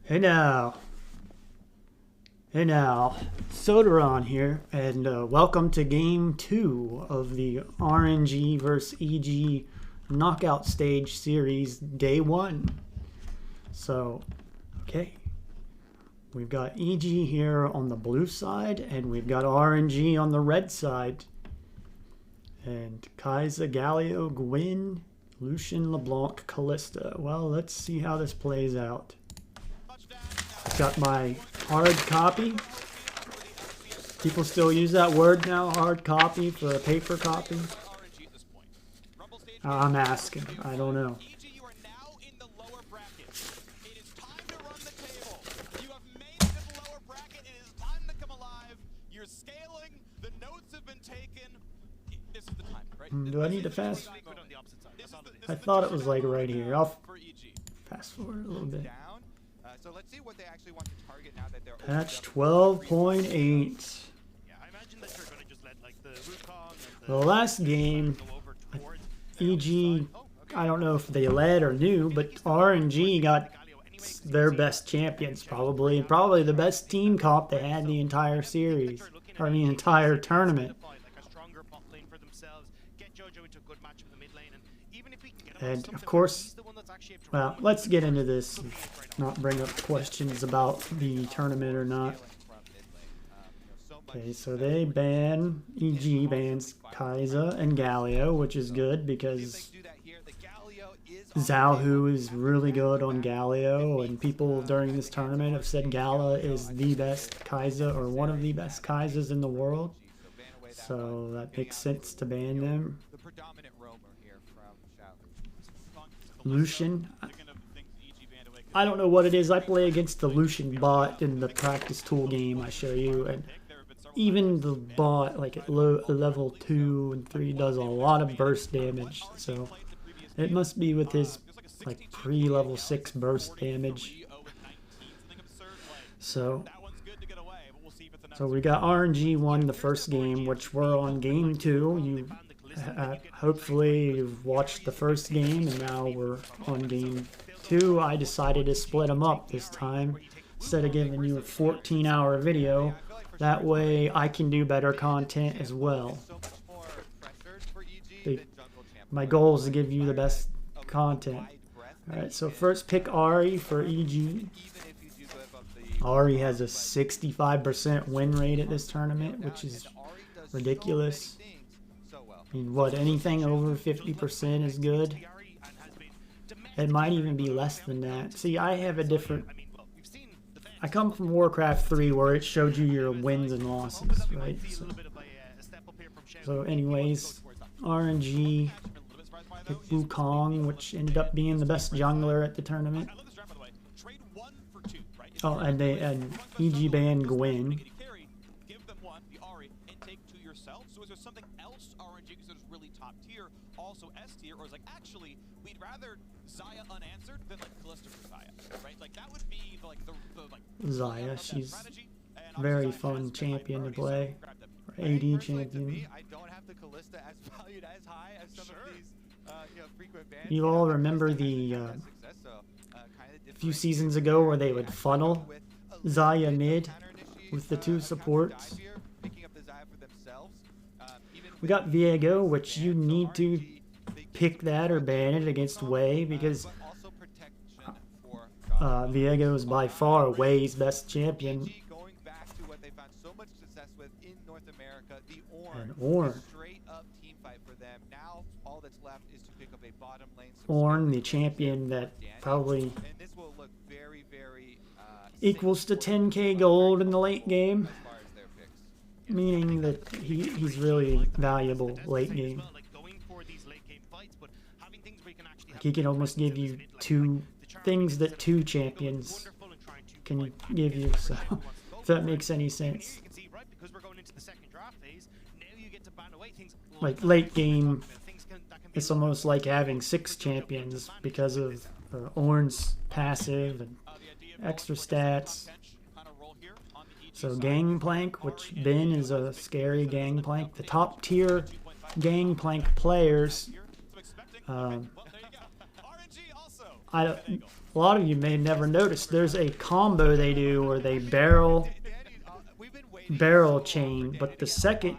Hey now, Sodaron here, and welcome to Game 2 of the RNG vs. EG Knockout Stage Series Day 1. So, okay, we've got EG here on the blue side, and we've got RNG on the red side. And Kaiser, Galio, Gwyn, Lucian, LeBlanc, Callista. Well, let's see how this plays out. Got my hard copy. People still use that word now, hard copy, for a paper copy. I'm asking. I don't know. Do I need to fast? I thought it was like right here. I'll fast forward a little bit. So let's see what they actually want to target now that they're Patch 12.8. The last game, EG, I don't know if they led or knew, but RNG got their best champions probably, and probably the best team comp they had the entire series, or the entire tournament. And of course, well, let's get into this and not bring up questions about the tournament or not. Okay, so they ban, EG bans Kaiser and Galio, which is good because Zhao is really good on Galio, and people during this tournament have said Gala is the best Kaiser or one of the best Kaisers in the world. So that makes sense to ban them. Lucian, I don't know what it is. I play against the Lucian bot in the practice tool game I show you, and even the bot, like at level 2 and 3, does a lot of burst damage. So it must be with his like pre-level 6 burst damage. So we got RNG won the first game, which we're on game 2. You hopefully you've watched the first game, and now we're on game 2. I decided to split them up this time instead of giving you a 14-hour video. That way I can do better content as well. My goal is to give you the best content. Alright, so first pick Ari for EG. Ari has a 65% win rate at this tournament, which is ridiculous. I mean, what, anything over 50% is good? It might even be less than that. See, I have a different... I come from Warcraft 3 where it showed you your wins and losses, right? So anyways, RNG picked Wukong, which ended up being the best jungler at the tournament. Oh, and EG banned Gwyn. So is there something else RNG considers really top tier, also S tier, or is like actually we'd rather Xayah unanswered than like Callista for Xayah, right? Like that would be the Xayah, she's very fun champion to play. AD champion. I don't have the Callista as valued as high as some of these frequent bans. You all remember the a few seasons ago where they would funnel Xayah mid with the 2 supports? We got Viego, which you need to pick that or ban it against Wei, because Viego is by far Wei's best champion. And Ornn. Ornn, the champion that probably equals to 10k gold in the late game. Meaning that he's really valuable late game. Like he can almost give you 2 things that 2 champions can give you, so if that makes any sense. Like late game, it's almost like having 6 champions because of Ornn's passive and extra stats. So Gangplank, which Ben is a scary Gangplank. The top tier Gangplank players, a lot of you may have never noticed, there's a combo they do where they barrel chain, but the second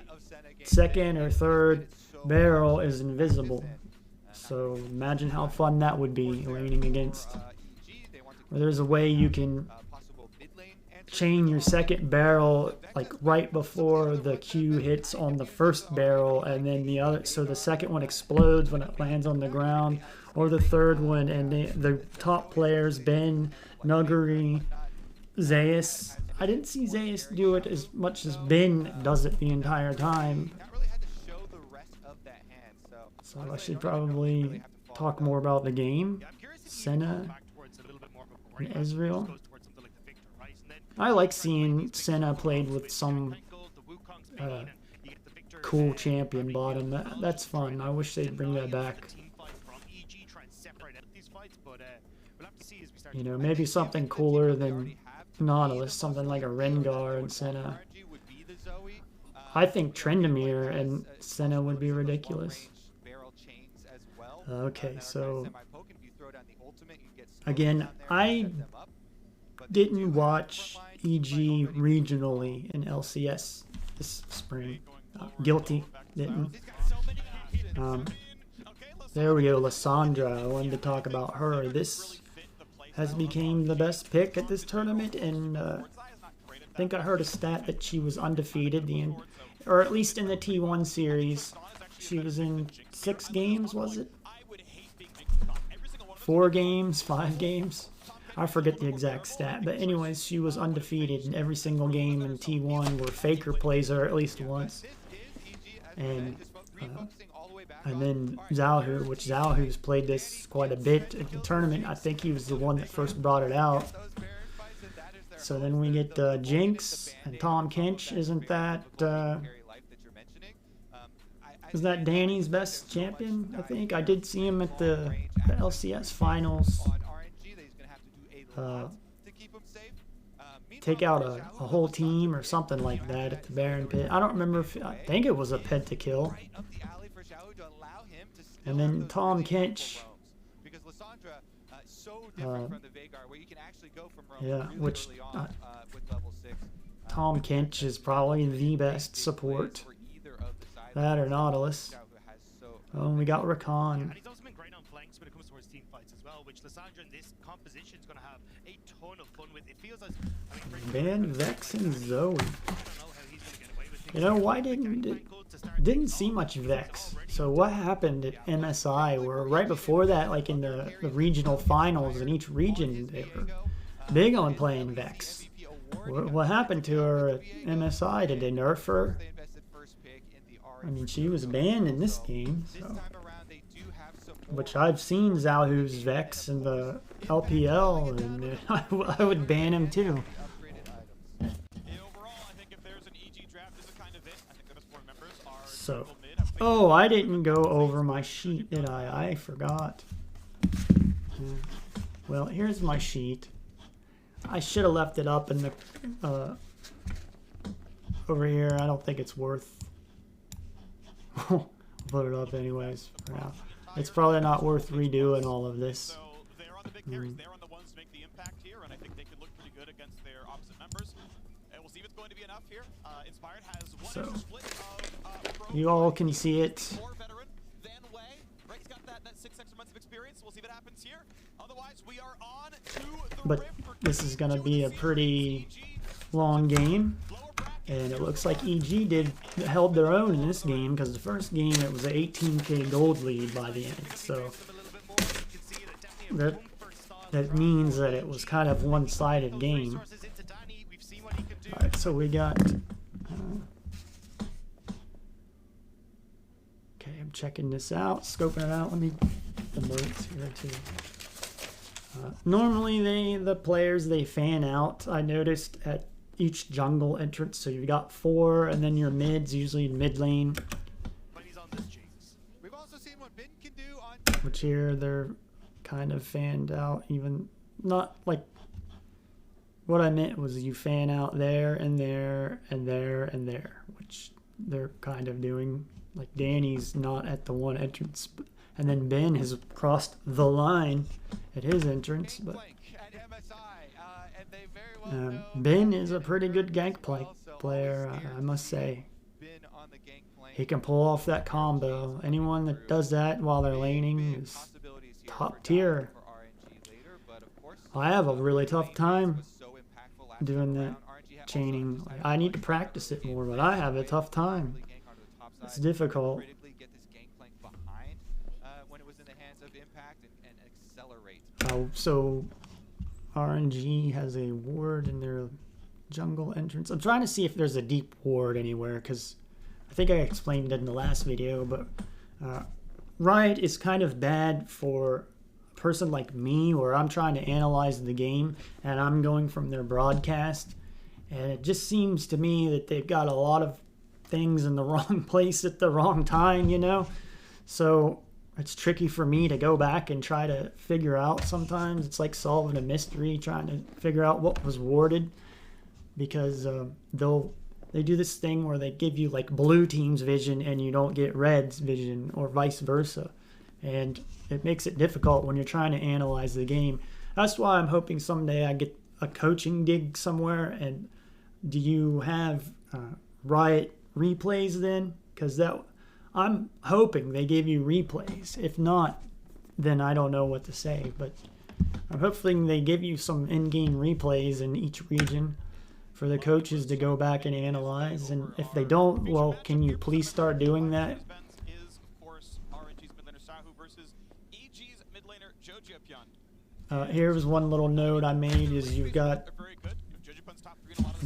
or third barrel is invisible. So imagine how fun that would be laning against. Or there's a way you can chain your second barrel like right before the Q hits on the first barrel, and then the other, so the second one explodes when it lands on the ground, or the third one, and the top players, Ben, Nuggery, Zayas. I didn't see Zayas do it as much as Ben does it the entire time. So I should probably talk more about the game. Senna and Ezreal. I like seeing Senna played with some cool champion bottom. That's fun. I wish they'd bring that back. You know, maybe something cooler than Nautilus, something like a Rengar and Senna. I think Trendemir and Senna would be ridiculous. Okay, so again, I didn't watch EG regionally in LCS this spring. Guilty, didn't. There we go, Lissandra. I wanted to talk about her. This has become the best pick at this tournament, and I think I heard a stat that she was undefeated, or at least in the T1 series. She was in 6 games, was it? 4 games, 5 games? I forget the exact stat, but anyways, she was undefeated in every single game in T1 where Faker plays her at least once. And then Zalhu, which Zalhu's played this quite a bit at the tournament. I think he was the one that first brought it out. So then we get Jinx and Tom Kench. Isn't that Danny's best champion? I think I did see him at the LCS finals. Take out a whole team or something like that at the Baron Pit. I don't remember if, I think it was a pentakill. And then Tom Kench. Yeah, which Tom Kench is probably the best support. That or Nautilus. Oh, and we got Rakan. And he's also been great on flanks when it comes to his team fights as well, which Lissandra in this composition is going to have a ton of fun with. It feels as Ban Vex and Zoe. You know, why didn't see much Vex? So what happened at MSI where right before that, like in the regional finals in each region, they were big on playing Vex. What happened to her at MSI? Did they nerf her? I mean, she was banned in this game, so. Which I've seen Zalhu's Vex in the LPL, and I would ban him too. So, oh, I didn't go over my sheet, did I? I forgot. Well, here's my sheet. I should have left it up in the over here. I don't think it's worth. Put it up anyways for now. It's probably not worth redoing all of this. So they're on the big carries. They're on the ones to make the impact here, and I think they could look pretty good against their opposite members. And we'll see if it's going to be enough here. Inspired has one split of you all can see it. More veteran than Way. Right, he's got that 6 extra months of experience. We'll see what happens here. Otherwise, we are on to the but this is gonna be a pretty long game. And it looks like EG held their own in this game, because the first game it was an 18k gold lead by the end. So that means that it was kind of one-sided game. All right, so we got. Okay, I'm checking this out, scoping it out. Let me get the notes here too. Normally the players fan out. I noticed at each jungle entrance, so you've got 4, and then your mids, usually in mid lane. Which here they're kind of fanned out, even not like what I meant was you fan out there and there and there and there, which they're kind of doing. Like Danny's not at the one entrance And then Ben has crossed the line at his entrance. But Ben is a pretty good Gangplank player, I must say. He can pull off that combo. Anyone that does that while they're laning is top tier. I have a really tough time doing that chaining. Like, I need to practice it more, but I have a tough time. It's difficult. Oh, so RNG has a ward in their jungle entrance. I'm trying to see if there's a deep ward anywhere, because I think I explained it in the last video, but Riot is kind of bad for a person like me, where I'm trying to analyze the game and I'm going from their broadcast, and it just seems to me that they've got a lot of things in the wrong place at the wrong time, you know? So it's tricky for me to go back and try to figure out sometimes. It's like solving a mystery, trying to figure out what was warded, because they do this thing where they give you like blue team's vision and you don't get red's vision, or vice versa. And it makes it difficult when you're trying to analyze the game. That's why I'm hoping someday I get a coaching gig somewhere. And do you have Riot replays then? Because I'm hoping they give you replays. If not, then I don't know what to say. But I'm hoping they give you some in-game replays in each region for the coaches to go back and analyze. And if they don't, well, can you please start doing that? Here's one little note I made is you've got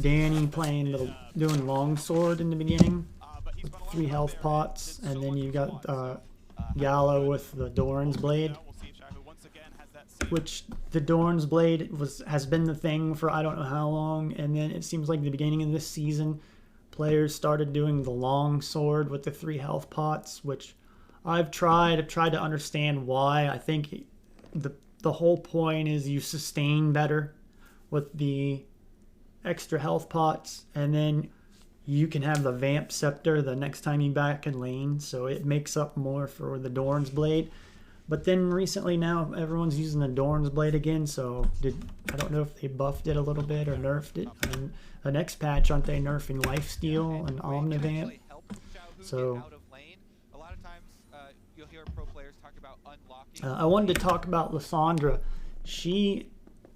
Danny doing longsword in the beginning with 3 health pots, and then you've got Gallo with the Doran's blade, which the Doran's blade has been the thing for I don't know how long, and then it seems like the beginning of this season players started doing the long sword with the 3 health pots, which I've tried to understand why. I think the whole point is you sustain better with the extra health pots, and then you can have the Vamp Scepter the next time you back in lane, so it makes up more for the Doran's blade. But then recently now everyone's using the Doran's blade again, so I don't know if they buffed it a little bit or nerfed it. And the next patch, aren't they nerfing Lifesteal and Omnivamp? So I wanted to talk about Lissandra. She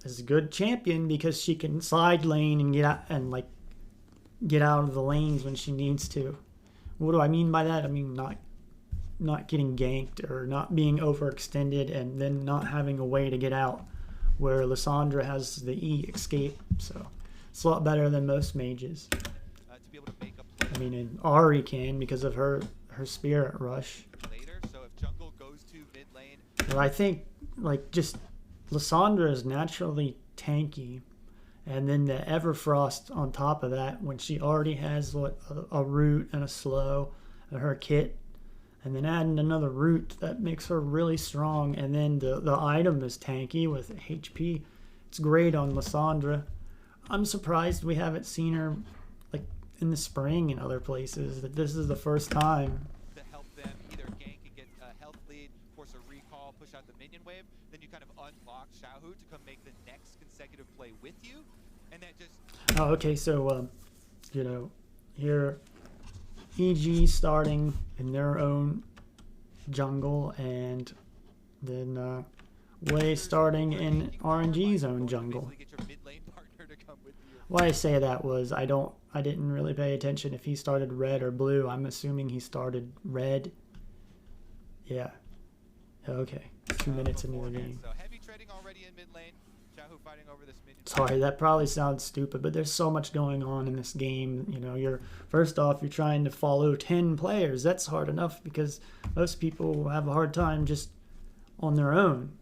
is a good champion because she can side lane and get out of the lanes when she needs to. What do I mean by that? I mean not getting ganked or not being overextended and then not having a way to get out, where Lissandra has the E escape, so it's a lot better than most mages. I mean, and Ahri can because of her Spirit Rush. But I think just Lissandra is naturally tanky, and then the Everfrost on top of that, when she already has a root and a slow in her kit, and then adding another root that makes her really strong, and then the item is tanky with HP. It's great on Lissandra. I'm surprised we haven't seen her like in the spring and other places, that this is the first time. To help them either gank and get a health lead, force a recall, push out the minion wave, then you kind of unlock Xiaohu to come make the next consecutive play with you, and that just... Oh, okay, so, here, EG starting in their own jungle, and then Way starting in RNG's own jungle. Why I say that was I didn't really pay attention if he started red or blue. I'm assuming he started red. Yeah. Okay. 2 minutes into the game. Sorry, that probably sounds stupid, but there's so much going on in this game. You know, first off, you're trying to follow 10 players. That's hard enough because most people have a hard time just on their own.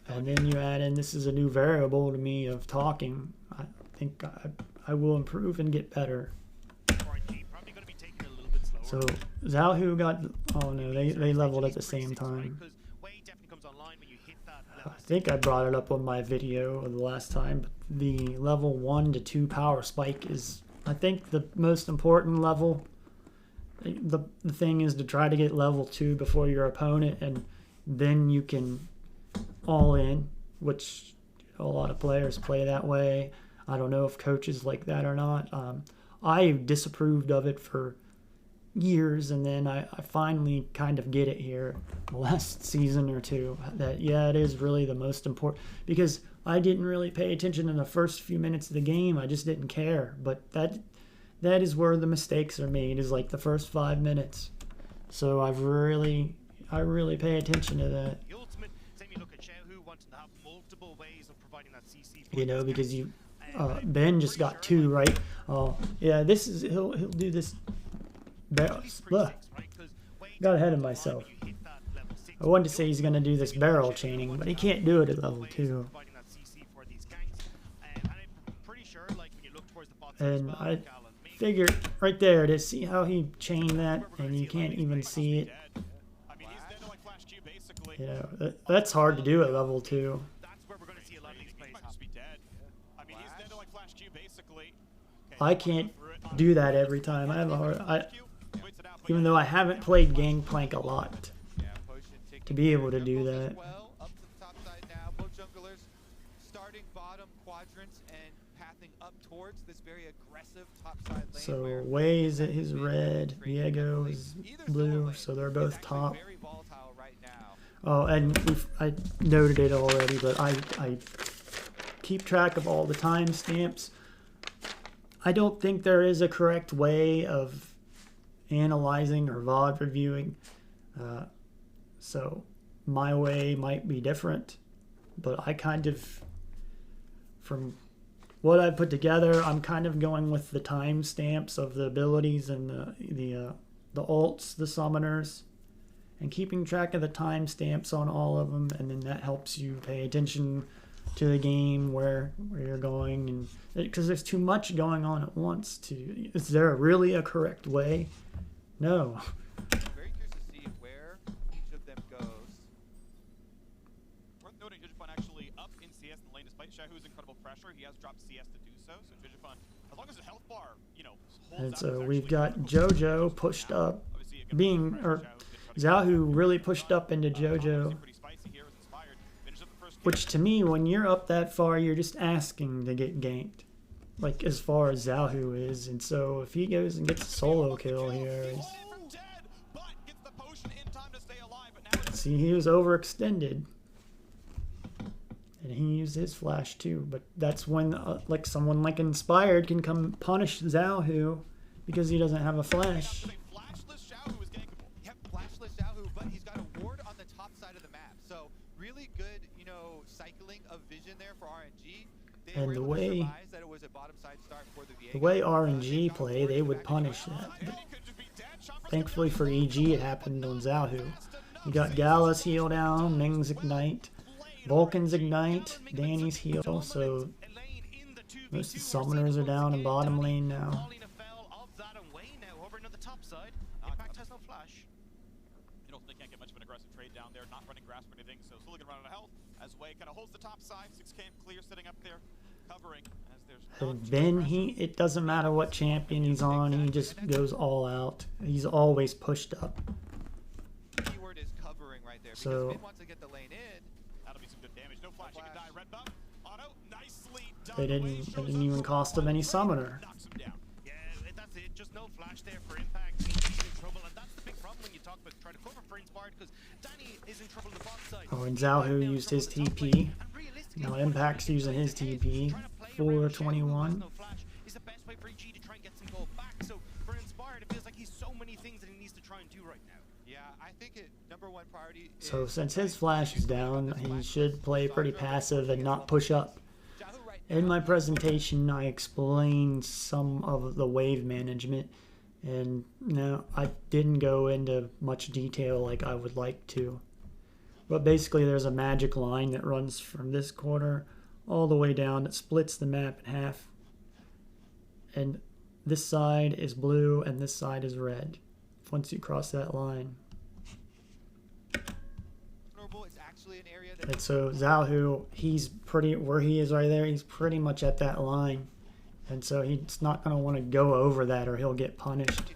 And then you add in, this is a new variable to me of talking. I think I will improve and get better. So Zalhu got, oh no, they leveled at the same time. I think I brought it up on my video the last time, but the level 1 to 2 power spike is, I think, the most important level the thing is to try to get level 2 before your opponent, and then you can all in, which a lot of players play that way. I don't know if coaches like that or not. I disapproved of it for years, and then I finally kind of get it here the last season or two, that yeah, it is really the most important, because I didn't really pay attention in the first few minutes of the game. I just didn't care. But that is where the mistakes are made, is like the first 5 minutes. So I really pay attention to that. The ultimate, same you look at Shehu wanting to have multiple ways of providing that CC. You know, because you Ben just got 2, right? Oh yeah, this is he'll do this. Got ahead of myself. I wanted to say he's going to do this barrel chaining, but he can't do it at level 2. And I figured right there to see how he chained that, and you can't even see it. You know, that's hard to do at level 2. I can't do that every time. I have a hard, even though I haven't played Gangplank a lot, to be able to do that. So Wei is at his red, Diego is blue, so they're both top. Oh, and I noted it already, but I keep track of all the timestamps. I don't think there is a correct way of analyzing or VOD reviewing, so my way might be different, but I kind of, from what I put together, I'm kind of going with the timestamps of the abilities and the ults, the summoners, and keeping track of the timestamps on all of them, and then that helps you pay attention to the game, where you're going, and because there's too much going on at once. Is there really a correct way? No. Very curious to see where each of them goes. Worth noting, Jujupon actually up in CS in the lane despite Shahu's incredible pressure. He has dropped CS to do so. So Jujupon, as long as his health bar, you know, holds And up, so we've got JoJo pushed up, Zahu really pushed up into JoJo. Which to me, when you're up that far, you're just asking to get ganked. Like, as far as Zahu is. And so if he goes and gets a solo kill here, see, he was overextended. And he used his flash too. But that's when like someone like Inspired can come punish Zahu because he doesn't have a flash. And the way RNG play, they would punish that. But thankfully for EG, it happened on Zahu. You got Gala's heal down, Ming's ignite, Vulcan's ignite, Danny's heal. So most of the summoners are down in bottom lane now. They can't get much of an aggressive trade down there, not running grasp or anything, so still looking to run out of health as Wei kind of holds the top side. 6 camp clear sitting up there, covering as there's. And Ben, it doesn't matter what champion he's on, he just goes all out. He's always pushed up. Keyword is covering right there. So Ben wants to get the lane in. That'll be some good damage. No flash, he can die. Red buff. Auto, nicely done. They didn't even cost him any summoner. Knocks him down. Yeah, that's it. Just no flash there for impact. He's in trouble, and that's the big problem when you talk about trying to cover for Inspired, because Danny is in trouble on the bot side. Oh, and Zahu used his TP. Now Impact's using his TP. 421. Is the best way for EG to try and get some gold back. So for Inspired, it feels like he's so many things that he needs to try and do right now. Yeah, I think number one priority. So since his flash is down, he should play pretty passive and not push up. In my presentation, I explained some of the wave management, and no, I didn't go into much detail like I would like to. But basically, there's a magic line that runs from this corner all the way down. It splits the map in half. And this side is blue, and this side is red. Once you cross that line. And so Zahu, he's where he is right there, he's pretty much at that line. And so he's not going to want to go over that or he'll get punished.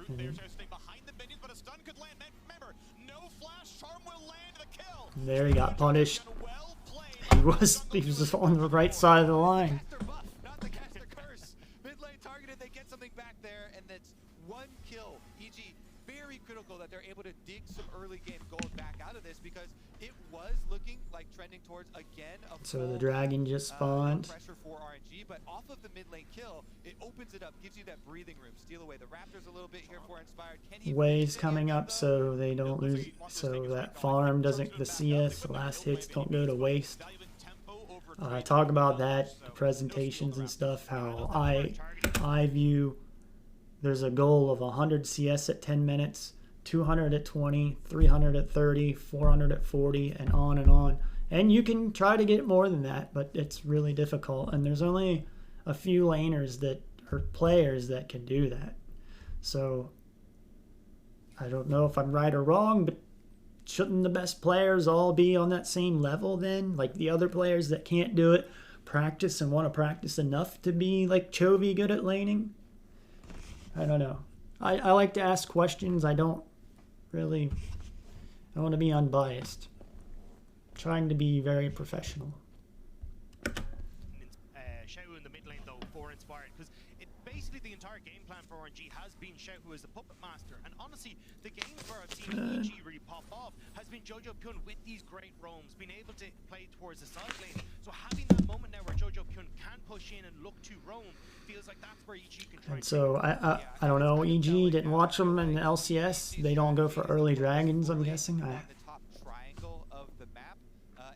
route there. Stay behind the minions, but a stun could land. Remember, no flash charm will land the kill. There he got punished. Well played. He was just on the right side of the line. Not the caster curse. Mid lane targeted, they get something back there, and that's one kill. EG, very critical that they're able to dig some early game gold back out of this, because it was looking like trending towards again a So the dragon just spawned. pressure for RNG, but off of the mid lane kill, it opens it up, gives you that breathing room. Steal away the Raptors a little bit here for Inspired. Can he Waves coming up so they don't lose, so that farm doesn't, the CS, the last hits don't go to waste. Talk about that, the presentations and stuff, how I view there's a goal of 100 CS at 10 minutes, 200 at 20, 300 at 30, 400 at 40, and on and on. And you can try to get more than that, but it's really difficult. And there's only a few laners that, or players that can do that. So I don't know if I'm right or wrong, but shouldn't the best players all be on that same level then? Like the other players that can't do it, practice and want to practice enough to be like Chovy good at laning? I don't know. I like to ask questions. I want to be unbiased. Trying to be very professional. Xiaohu in the mid lane though for Inspired, because it basically the entire game plan for RNG has been Xiaohu as the puppet master, and honestly the games where I've seen EG really pop off has been Jojo Pyun with these great roams, being able to play towards the side lane. So having that moment now where Jojo Pyun can push in and look to roam feels like that's where EG can try. And so I don't know. EG didn't watch them in the LCS. They don't go for early dragons, I'm guessing. On the top triangle of the map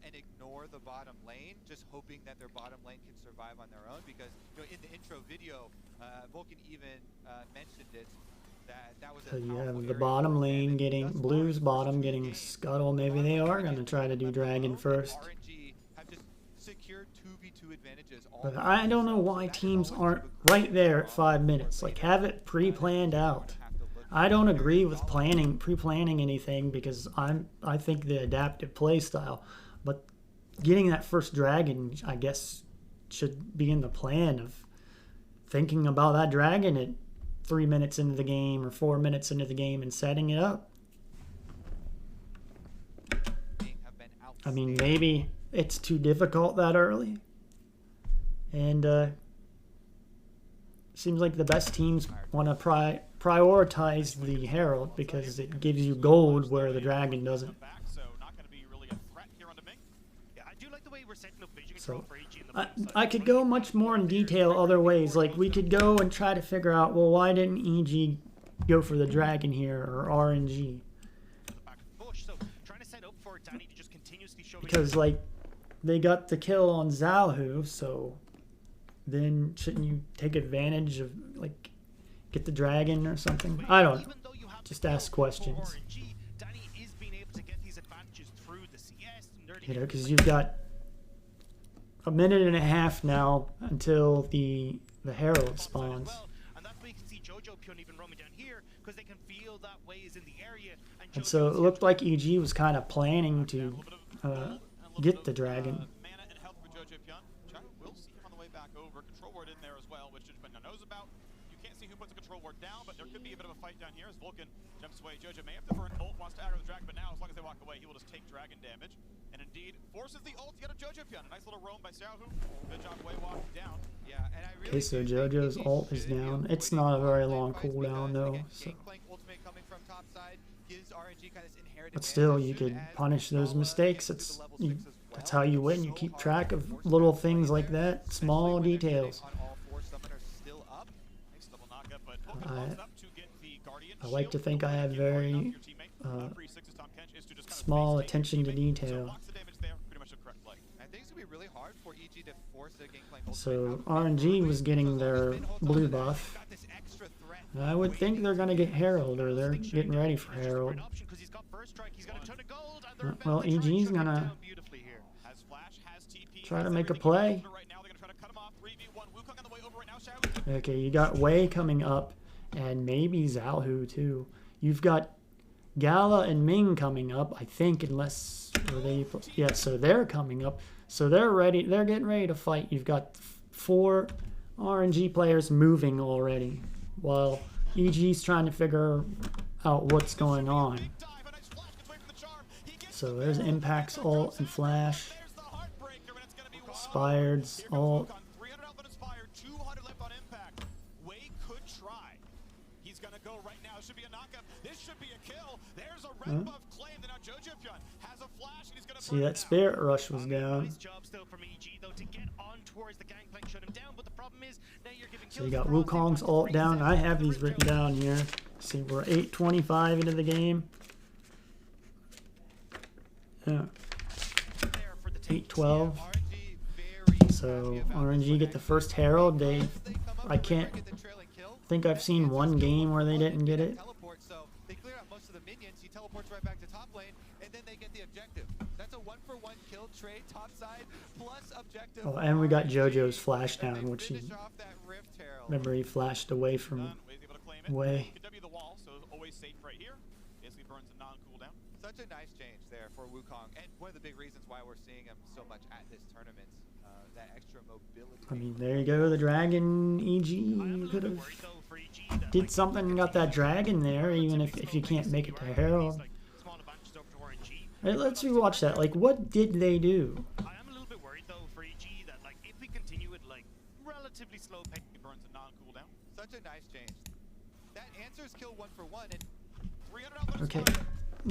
and ignore the bottom lane, just hoping that their bottom lane can survive on their own, because in the intro video, Vulcan even mentioned it. That was So you have the bottom lane getting, Blue's bottom getting scuttle. Maybe they are going to try to do dragon first. RNG have just secured 2v2 advantages. But I don't know why teams aren't right there at 5 minutes. Like, have it pre-planned out. I don't agree with pre-planning anything, because I think the adaptive play style. But getting that first dragon, I guess, should be in the plan of thinking about that dragon at 3 minutes into the game or 4 minutes into the game and setting it up. I mean, maybe it's too difficult that early. And seems like the best teams want to prioritize the Herald because it gives you gold where the dragon doesn't. So I could go much more in detail other ways. Like we could go and try to figure out, well, why didn't EG go for the dragon here or RNG? Because like they got the kill on Zalhu, so then shouldn't you take advantage of like get the dragon or something? I don't know. Just ask questions. You know, because you've got a minute and a half now until the Herald spawns. And so it looked like EG was kind of planning to get the dragon. Down, but there could be a bit of a fight down here as Vulcan jumps away. Jojo may have to burn ult, wants to aggro the dragon, but now as long as they walk away, he will just take dragon damage. And indeed, forces the ult to get a Jojo Pyun. A nice little roam by Xiaohu. Good job way walking down. Yeah, and I really okay, so Jojo's ult is down. It's not a very long cooldown though. So. But still, you could punish those mistakes. That's how you win. You keep track of little things like that, small details. I like to think I have very small attention to detail. So RNG was getting their blue buff. I would think they're going to get Herald, or they're getting ready for Herald. Well, EG's going to try to make a play. Okay, you got Wei coming up. And maybe Zalhu too. You've got Gala and Ming coming up, I think, unless yeah, so they're coming up. So they're ready. They're getting ready to fight. You've got 4 RNG players moving already, while EG's trying to figure out what's going on. So there's Impact's ult and flash. Inspired's ult. 200 left on Impact. Way could try. He's gonna go right now. It should be a knockup. This should be a kill. There's a red buff claim. Now Jojo has a flash and he's gonna see that Spirit Rush was down. Nice job still from EG though to get on towards the gangplank, shut him down. But the problem is now you're giving. So you got Wukong's ult down. I have these written down here. See, we're 8:25 into the game. Yeah. 8:12. So RNG get the first Herald. I can't think I've seen one game where they didn't get it. So they clear out most of the minions. He teleports right back to top lane, and then they get the objective. That's a 1-for-1 kill trade top side plus objective. Oh, and we got JoJo's flash down, which he remember he flashed away from way. Such a nice change there for Wukong, and one of the big reasons why we're seeing him so much at this tournament. That extra mobility. I mean, there you go. The dragon EG could have did something and got that dragon there, even if you can't make it to Herald. Right, let's rewatch that. Like, what did they do? I am a little bit worried though for EG that like if we continue with like relatively slow pace, he burns a non-cooldown. Such a nice change. That answers kill 1-for-1 and 300. Okay,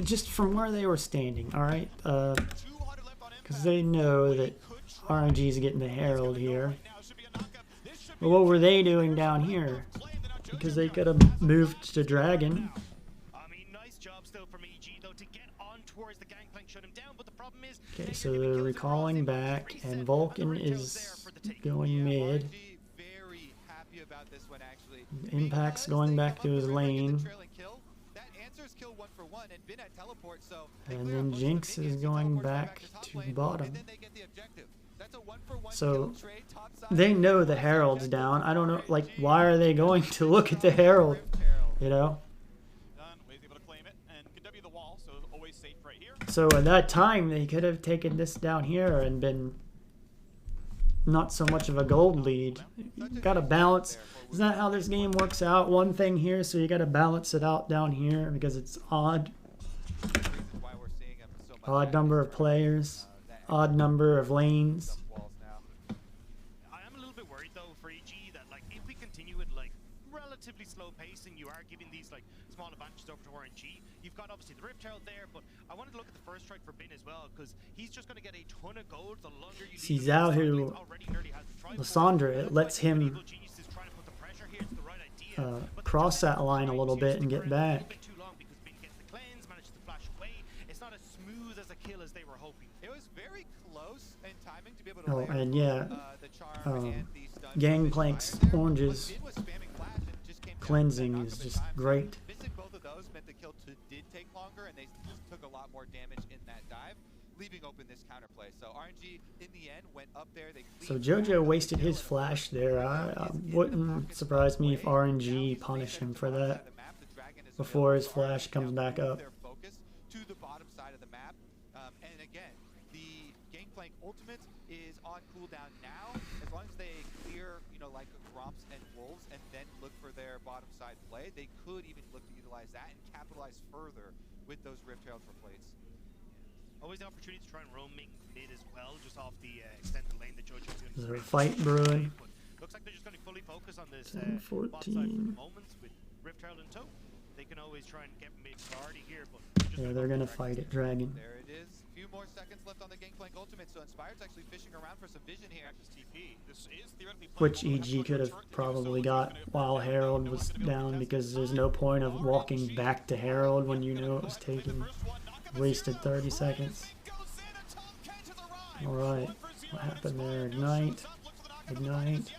just from where they were standing, all right, because they know that RNG is getting the Herald here. But what were they doing down here? Because they could have moved to Dragon. I mean, nice job still from EG though to get on towards the gangplank, shut him down. But the problem is, okay, so they're recalling back, and Vulcan is going mid. Impact's going back to his lane. And then Jinx is going back to bottom. So they know the Herald's down. I don't know, like, why are they going to look at the Herald? You know? So at that time, they could have taken this down here and been not so much of a gold lead. You gotta balance. Isn't that how this game works out? One thing here, so you gotta balance it out down here because it's odd. Odd number of players, odd number of lanes. I am a little bit worried though for EG that like if we continue with like relatively slow pace and you are giving these like small advantages over to RNG, you've got obviously the Rift Herald there, but I wanted to look at the first strike for Bin as well because he's just going to get a ton of gold the longer you See Zhao who Lysandra, it lets him cross that line a little bit and get back. Oh, and yeah, Gangplank's oranges cleansing is just great. Missing both of those meant the kill did take longer, and they took a lot more damage in that dive, leaving open this counterplay. So RNG in the end went up there. So JoJo wasted his flash there. I wouldn't surprise me if RNG punished him for that before his flash comes back up. To the bottom side of the map, and again, the Gangplank ultimate is on cooldown now. As long as they clear, like Gromps and Wolves, and then look for their bottom side play, they could even look to utilize that and capitalize further with those Rift Heralds for plates. Always the opportunity to try and roaming mid as well, just off the extended lane that JoJo's doing. There's a fight brewing. Looks like they're just going to fully focus on this 10, 14. bot side for the moment with Rift Herald in tow. They can always try and get mid priority here, but yeah, they're gonna fight it, Dragon. There it is. A few more seconds left on the Gangplank ultimate, so Inspired's actually fishing around for some vision here. Which EG could have probably got while Herald was down, because there's no point of walking back to Herald when you know it was taken. Wasted 30 seconds. Alright, what happened there? Ignite. Ignite.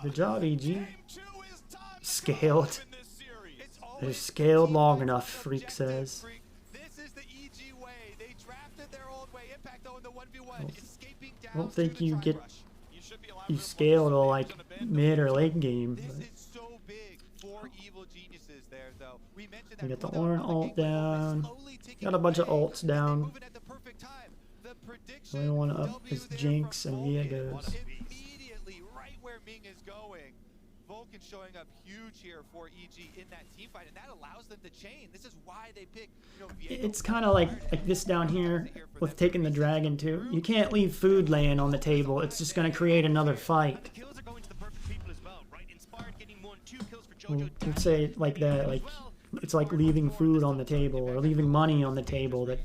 Good job, EG. Scaled. They're scaled long enough, Freak says. This is the EG way. They drafted their old way. Impact though in the 1v1, escaping down. I don't think you scale to like mid or late game. This is so big for evil geniuses there though. We mentioned that got the Ornn ult down. Got a bunch of ults down. At the perfect time. The prediction. We want to up W his there Jinx from and Vulcan. Viegos. Immediately, right where Ming is going. Vulcan showing up huge here for EG in that team fight, and that allows them to chain. This is why they pick, you know, Viego. It's kind of like this down here with taking the dragon too. You can't leave food laying on the table. It's just going to create another fight. Kills are going to the perfect people as well, right? Inspired getting 2 kills for Jojo. We'll say it like that. Like it's like leaving food on the table or leaving money on the table. That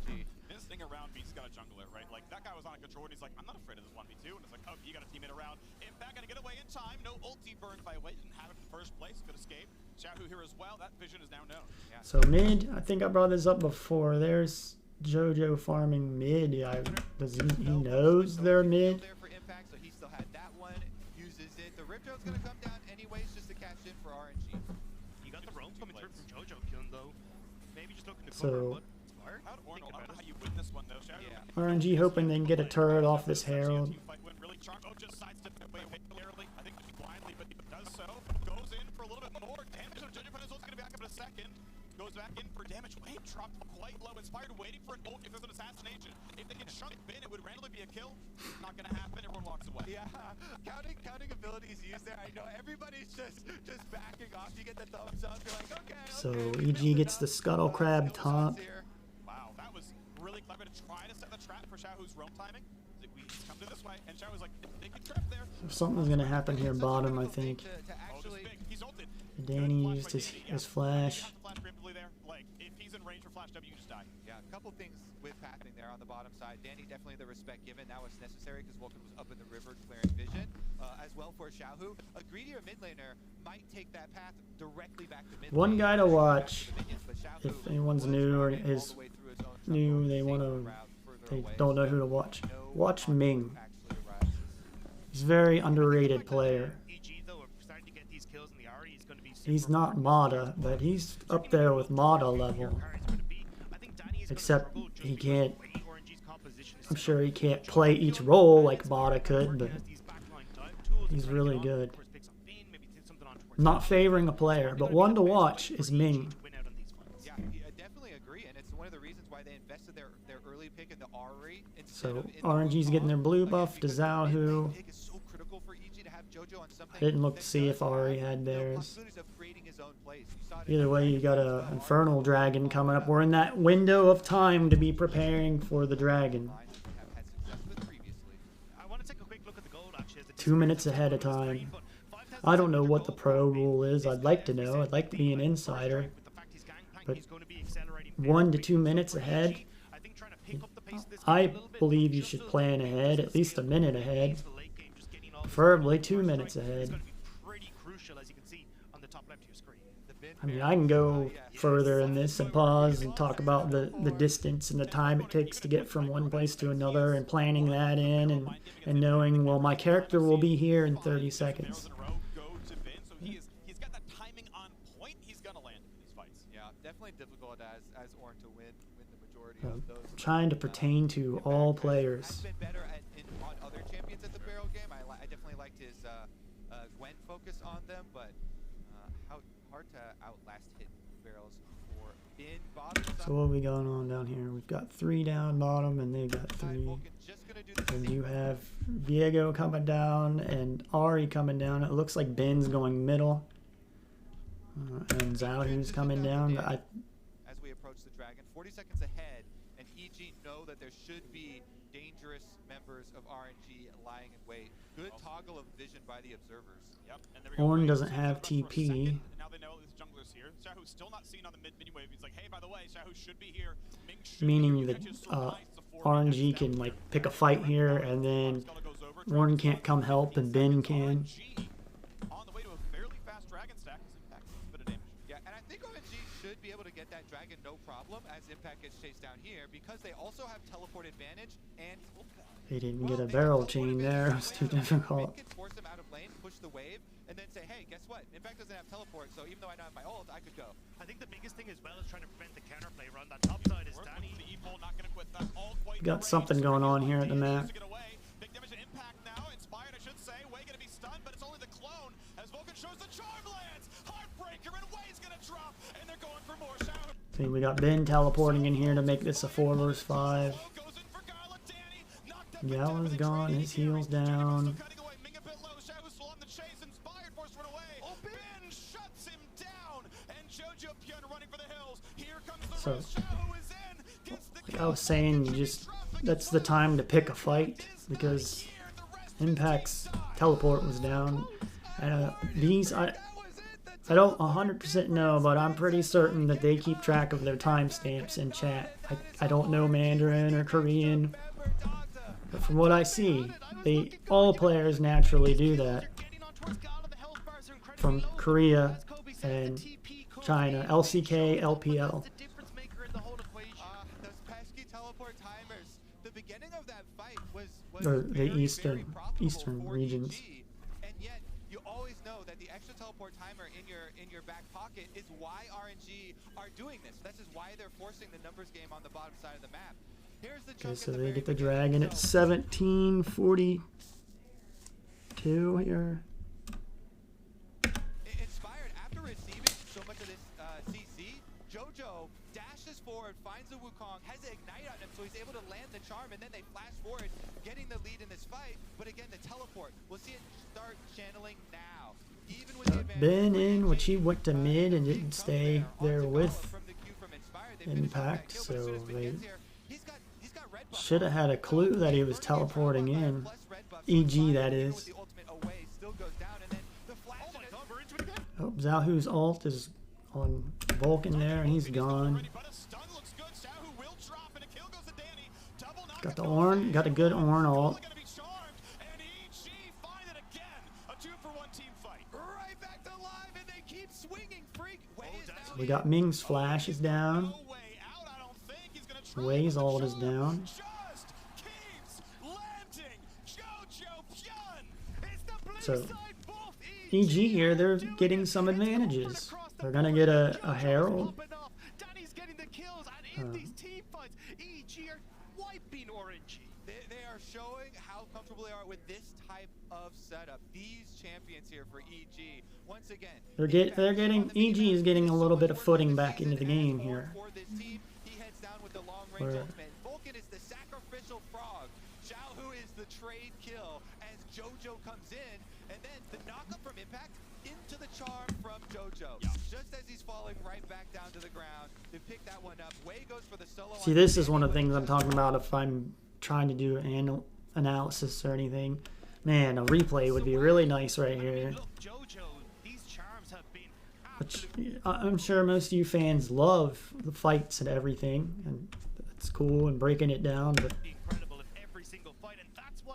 Instinct around me's got a jungler, right? Like that guy was on a control and he's like, I'm not afraid of this 1v2. And it's like, oh, you got a teammate around. Impact gonna get away in time. No ulti burned by Wade. Didn't have it in the first place. Could escape. Shahu here as well. That vision is now known. Yeah. so mid. I think I brought this up before. There's Jojo farming mid. Yeah, does he knows they're mid? There for Impact, so he still had that one. Uses it. The Rip Drone's gonna come down anyways, just to cash in for RNG. You got the roam coming through from Jojo killing though. Maybe just looking to So- cover, but Inspired. I don't know how you win this one though, Shahu. Yeah. RNG hoping they can get a turret off this Herald. Team fight win really strong. Oh, just sidestepped it away clearly. I think blindly, but he does so. Goes in for a little bit more damage. Judge Venezuela's going to be back up in a second. Goes back in for damage. Wade dropped quite low. Inspired waiting for an ult if there's an assassination. If they can chunk bin, it would randomly be a kill. Not going to happen. Everyone walks away. Yeah, counting abilities used there. I know everybody's just backing off. You get the thumbs up. You're like, okay. So okay, EG gets the Scuttle Crab top. Wow, that was really clever to try to set the trap for Shahu's roam timing. We come to this way, and Shahu's like, they can trap there. Something's gonna happen here bottom, I think. To Oh, this actually, big. He's ulted. Danny Good used flash his, by Danny, his yeah. flash. You have to flash preemptively there. Like, if he's in range for flash W, you just die. yeah, a couple things with happening there on the bottom side. Danny definitely the respect given. Now it's necessary because Vulcan was up in the river clearing vision. As well for Shahu. A greedier mid laner might take that path directly back to mid lane. One guy to watch. But Shahu If anyone's was new or running all is the way through his own new, jungle, they taking want the to, route further they away. don't know who to watch. No Watch conflict Ming. actually arises. He's a very underrated player. EG though are starting to get these kills in the Ari is going to be He's not Mata, but he's up there with Mata level. Except he can't. I'm sure he can't play each role like Mata could, but he's really good. Not favoring a player, but one to watch is Ming. Yeah, I definitely agree, and it's one of the reasons why they invested their early pick in the Ari instead So of in the RNG's getting their blue Again, buff to because the Zahu. mid-lane pick is so critical for EG to have Jojo on something I didn't look to that see does if Ari have, had you know, theirs. possibilities of creating his own plays. You saw it in Either the way, you got Rangers, a Infernal Dragon coming up. We're in that window of time to be preparing for the dragon. lines that we have had success with previously. I want to take a quick look at the gold actually. As the 2 minutes ahead of time. I don't know what the pro rule is. I'd like to know. I'd like to be an insider. But 1 to 2 minutes ahead, I believe you should plan ahead, at least a minute ahead. Preferably 2 minutes ahead. I mean, I can go further in this and pause and talk about the distance and the time it takes to get from one place to another and planning that in and knowing, well, my character will be here in 30 seconds. He's got that timing on point. He's gonna land in these fights. Yeah, definitely difficult as Ornn to win the majority of those. Trying to pertain to all players. I've been better on other champions at the barrel game. I definitely liked his Gwen focus on them, but how hard to outlast hit barrels for bin bottom side. So what we got on down here? We've got 3 down bottom and they got 3. Vulcan just gonna do the And same you have Viego coming down and Ari coming down. It looks like Ben's going middle. And Zahu's coming down. But as we approach the dragon, 40 seconds ahead, and EG know that there should be dangerous members of RNG lying in wait. Good toggle of vision by the observers. Yep. And there we go. Ornn Wade doesn't stays have up for a TP. second, and now they know this jungler's here. Shahu's still not seen on the mini wave. He's like, hey, by the way, Shahu should be here. Ming should meaning be here. that Catches so nice, the 4 RNG meters can down. like pick a fight here and then Ornn can't come help and Ben can. RNG on the way to a fairly fast dragon stack. Impact takes a bit of damage. Yeah, and I think RNG should be able to get that dragon no problem as Impact gets chased down here because they also have teleport advantage and They didn't get a barrel chain there. It was too difficult. can force him out of lane, push the wave, and then say, hey, guess what? Impact doesn't have teleport, so even though I don't have my ult, I could go. I think the biggest thing as well is trying to prevent the counterplay around that top side is Danny. The E-pole not gonna quit that all quite Got the something range. going on here at the map. To get away. Big damage to Impact now. Inspired, I should say. Way gonna be stunned, but it's only the clone as Vulcan shows the charm lands. Heartbreaker and Way's gonna drop, and they're going for more. See, we got Ben teleporting in here to make this a 4 versus 5. Goes in for Garland. Danny Gala's gone. His heel's down. So, like I was saying, that's the time to pick a fight because Impact's teleport was down. And I don't 100% know, but I'm pretty certain that they keep track of their timestamps in chat. I don't know Mandarin or Korean, but from what I see, all players naturally do that. From Korea and China, LCK, LPL. Or the eastern regions. And yet you always know that the extra teleport timer in your back pocket is why RNG are doing this. This is why they're forcing the numbers game on the bottom side of the map. Here's the okay, so they get the dragon at 17:42 here. Inspired after receiving so much of this CC, JoJo dashes forward, finds the Wukong, has an ignite on him, so he's able to land the charm, and then they flash forward, getting the lead in this fight. But again, the teleport, we'll see it start channeling now. Even with the advantage, Ben in, which he went to mid and didn't stay there with Impact, so they should have had a clue that he was teleporting in. EG, that is. Oh, Xiaohu's ult is on Vulcan there, and he's gone. Got the Ornn, got a good Ornn ult. So we got Ming's flash is down. Wei's ult is down. So EG here, they're getting some advantages. They're gonna get a Herald. They are showing how comfortable they are with this type of setup. These champions here for EG, once again, they're getting EG is getting a little bit of footing back into the game here. Where Vulcan is the sacrificial frog. Xiaohu is the trade kill as JoJo comes in, and then the knockup from Impact into the charm from JoJo. Just as he's falling right back down to the ground, they pick that one up. Wei goes for the solo. See, this is one of the things I'm talking about if I'm trying to do analysis or anything. Man, a replay would be really nice right here. Which I'm sure most of you fans love the fights and everything, and it's cool and breaking it down, but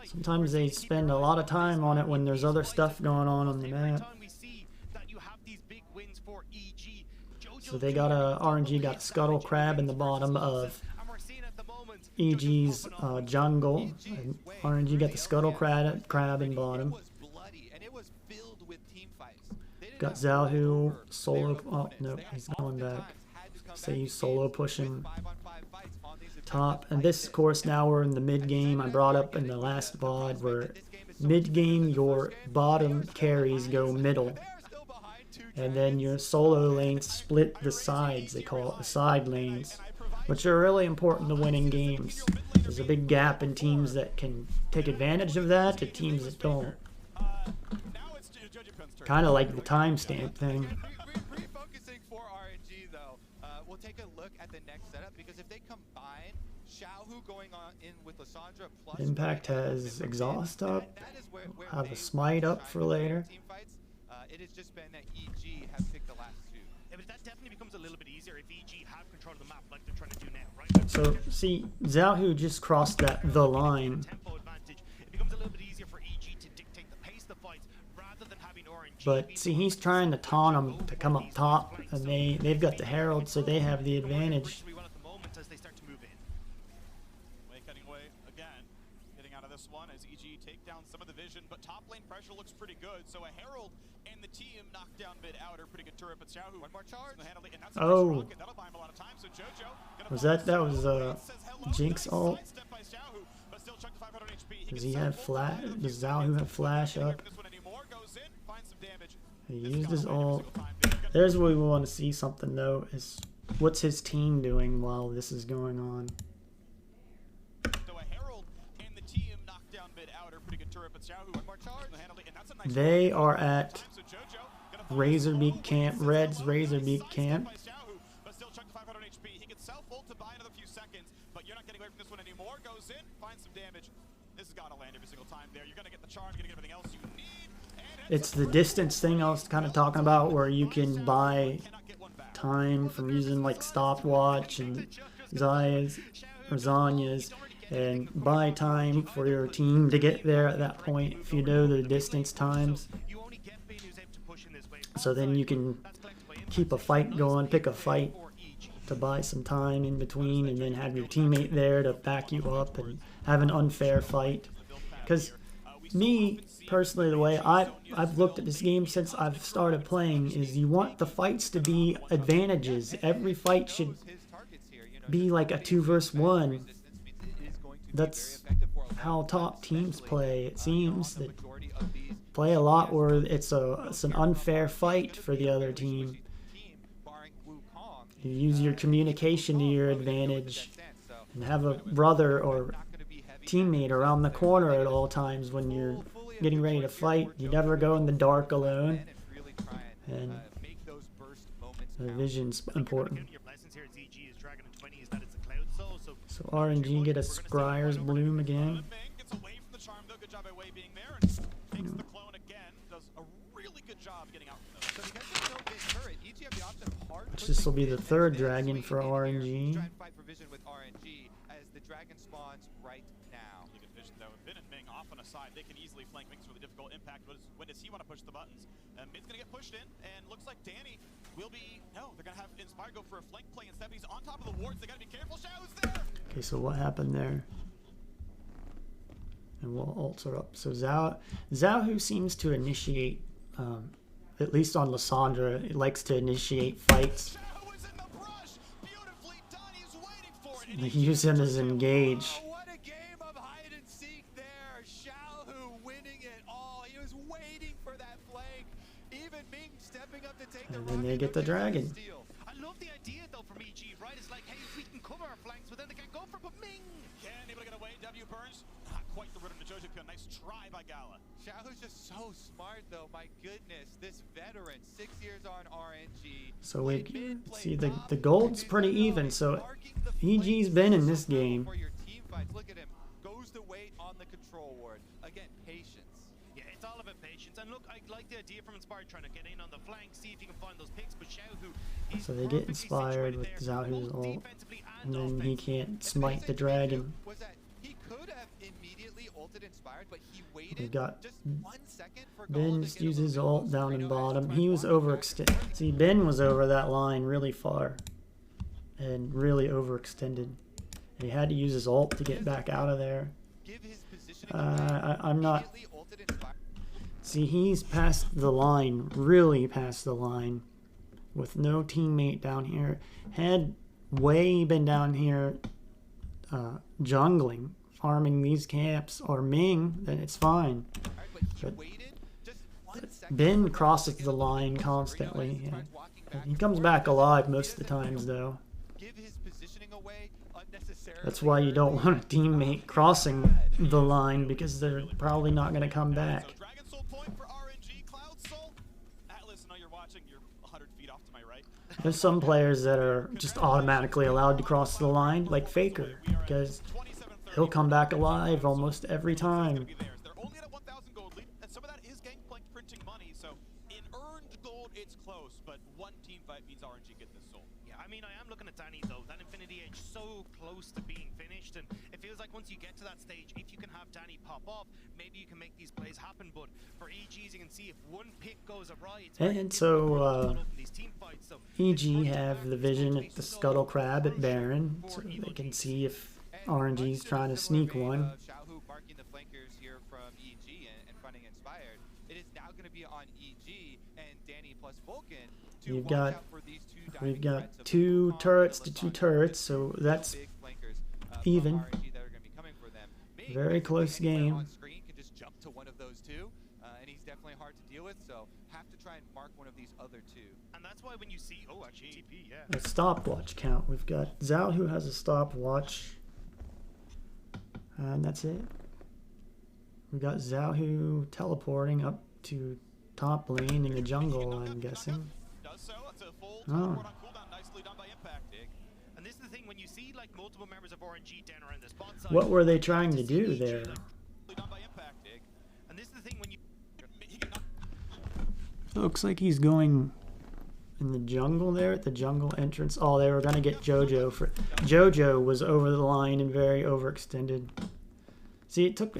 sometimes they spend a lot of time on it when there's other stuff going on the map. So they got RNG got a Scuttle Crab in the bottom of EG's jungle, and RNG got the Scuttle Crab in bottom. Got Xiaohu solo. Oh no, he's going back. So he's solo pushing top. And this, of course, now we're in the mid game. I brought up in the last VOD where mid game your bottom carries go middle, and then your solo lanes split the sides. They call it the side lanes, which are really important to winning games. There's a big gap in teams that can take advantage of that to teams that don't. Kind of like the timestamp thing. Refocusing for RNG though, we'll take a look at the next setup, because if they combine Xiaohu going on in with Lissandra plus Impact has exhaust up. Have a smite up for later. It has just been that EG have picked the last two. Yeah, but that definitely becomes a little bit easier if EG have control of the map like they're trying to do now, right? So see, Xiaohu just crossed the line. Tempo advantage. It becomes a little bit easier for EG to dictate the pace of the fights rather than having RNG. But see, he's trying to taunt him to come up top, and they've got the Herald, so they have the advantage. One as EG take down some of the vision, but top lane pressure looks pretty good. So a Herald and the team knock down mid outer, pretty good turret, but Xiaohu one more charge. And that's oh, that'll buy him a lot of time. So JoJo was that Jinx ult? Does he have flash? Does Xiaohu have flash up? He used his ult. There's where we want to see something though. Is what's his team doing while this is going on? but Xiaohu More charge. handily, and that's a nice They roll. are at So Jojo gonna follow Razorbeak slow, Camp, places Red's elbow, nice Razorbeak sidestep Camp. by Xiaohu, but still chunked 500 HP. He can self-ult to buy another few seconds, but you're not getting away from this one anymore. Goes in, finds some damage. This has got to land every single time there. You're going to get the charge, you're going to get everything else you need. And It's the distance thing I was kind of talking about, where you can buy time from using like stopwatch and Zaya's or Zanya's, and buy time for your team to get there at that point if you know the distance times. So then you can keep a fight going, pick a fight to buy some time in between, and then have your teammate there to back you up and have an unfair fight. Because me personally, the way I've looked at this game since I've started playing is you want the fights to be advantages. Every fight should be like a 2 versus 1. That's how top teams play. It seems that play a lot where it's an unfair fight for the other team. You use your communication to your advantage and have a brother or teammate around the corner at all times when you're getting ready to fight. You never go in the dark alone, and the vision's important. So RNG get a Scryer's Bloom again. gets away from the charm though. Good job by Wei being there, and takes the clone again. Does a really good job getting out from those. So because there's no big turret, EG have the option of hard This will be the pushing third in and dragon swinging for in here. RNG. Try and fight for vision with RNG as the dragon spawns right now. Really good vision though. Vin and Ming off on a side. They can easily flank. Ming's really difficult impact. When does he want to push the buttons? Mid's gonna get pushed in, and looks like Danny will be. No, they're gonna have Inspire go for a flank play instead. He's on top of the wards. They gotta be careful. Xiao's there. Okay, so what happened there? And what ults are up? So Xiaohu seems to initiate, at least on Lissandra, it likes to initiate fights. Xiao is in the brush. Beautifully done. He's waiting for it. And They use him as engage. Oh, what a game of hide and seek there. Xiaohu winning it all. He was waiting for that flank. Even Ming stepping up to take the And then they get the dragon. steal. I love the idea though from EG, right? It's like, hey, if we can cover our flanks, but then they can't go for it. But Ming! Can able to get away. W burns. Not quite the rhythm to Jojo. Nice try by Gala. Xiaohu's just so smart though. My goodness, this veteran, 6 years on RNG. So we see the gold's pretty even. So EG's been in this game. For your team fights. Look at him. Goes to wait on the control ward. Again, patience. Yeah, it's all about patience. And look, I like the idea from Inspired trying to get in on the flank, see if you can find those picks. But Xiaohu, he's So they get perfectly inspired situated with there, Xiaohu's both ult, defensively and then he offensively. can't smite the dragon. Was that he could have immediately ulted Inspired, but he waited We got just 1 second for Ben Gold to just get a used his little ult bit down closer. in You know, bottom. as He was Twan walked back, overextended. See, Ben was over that line really far and really overextended. And he had to use his ult to get back out of there. give his positioning away, I'm not... immediately ulted Inspired. See, he's past the line, really past the line, with no teammate down here. Had Wei been down here jungling, farming these camps, or Ming, then it's fine. All right, but he But waited just 1 second Ben for crosses Gold to the get a little line bit closer. constantly. You know, as Yeah. Twan's walking back He and comes forth, back alive he most of the doesn't times, though. give his positioning away unnecessarily. That's why you don't want a teammate crossing the line, because they're probably not going to come back. So Dragon Soul point for RNG. Cloud Soul. Atlas, I know you're watching. You're 100 feet off to my right. There's some players that are just automatically allowed to cross the line, like Faker, because he'll come back alive almost every time. They're only at a 1,000 gold lead, and some of that is Gangplank printing money. So in earned gold, it's close, but one team fight means RNG get this soul. Yeah, I mean, I am looking at Danny though. That Infinity Edge so close to being finished, and it feels like once you get to that stage, if you can have Danny pop off, maybe you can make these plays happen. But for EGs, you can see if one pick goes awry, it's very And difficult so, to follow up in these team fights. So EG have the vision at the Scuttle Crab at Baron, so they can see if RNG's trying to sneak one. Xiaohu marking the flankers here from EG and finding Inspired. It is now going to be on EG and Danny plus Vulcan to We've watch got- out for these two We've diving got threats of 2 Wukong turrets and to 2 Lissandra. turrets, so that's Big flankers, from even. RNG that are going to be coming for them. Ming, Very basically close anywhere game. on screen can just jump to one of those two, and he's definitely hard to deal with, so have to try and mark one of these other two. and that's why when you see, oh, actually TP, yeah. a stopwatch count. We've got Zhao, who has a stopwatch, and that's it. We got Zhaohu teleporting up to top lane in the jungle, I'm guessing. Does so. It's a full Oh. teleport on cooldown, nicely done by Impact. And this is the thing, when you see like multiple members of RNG down around the spot side. What were they trying to do there? Done by Impact. And this is the thing, when you Looks like he's going in the jungle there at the jungle entrance. Oh, they were going to get JoJo for... JoJo was over the line and very overextended. See, it took...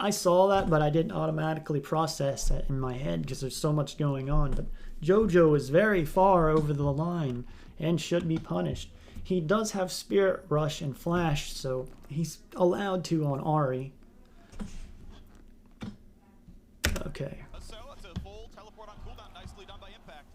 I saw that, but I didn't automatically process that in my head because there's so much going on. But JoJo is very far over the line and should be punished. He does have Spirit Rush and Flash, so he's allowed to on Ahri. Okay. So it's a full teleport on cooldown, nicely done by Impact.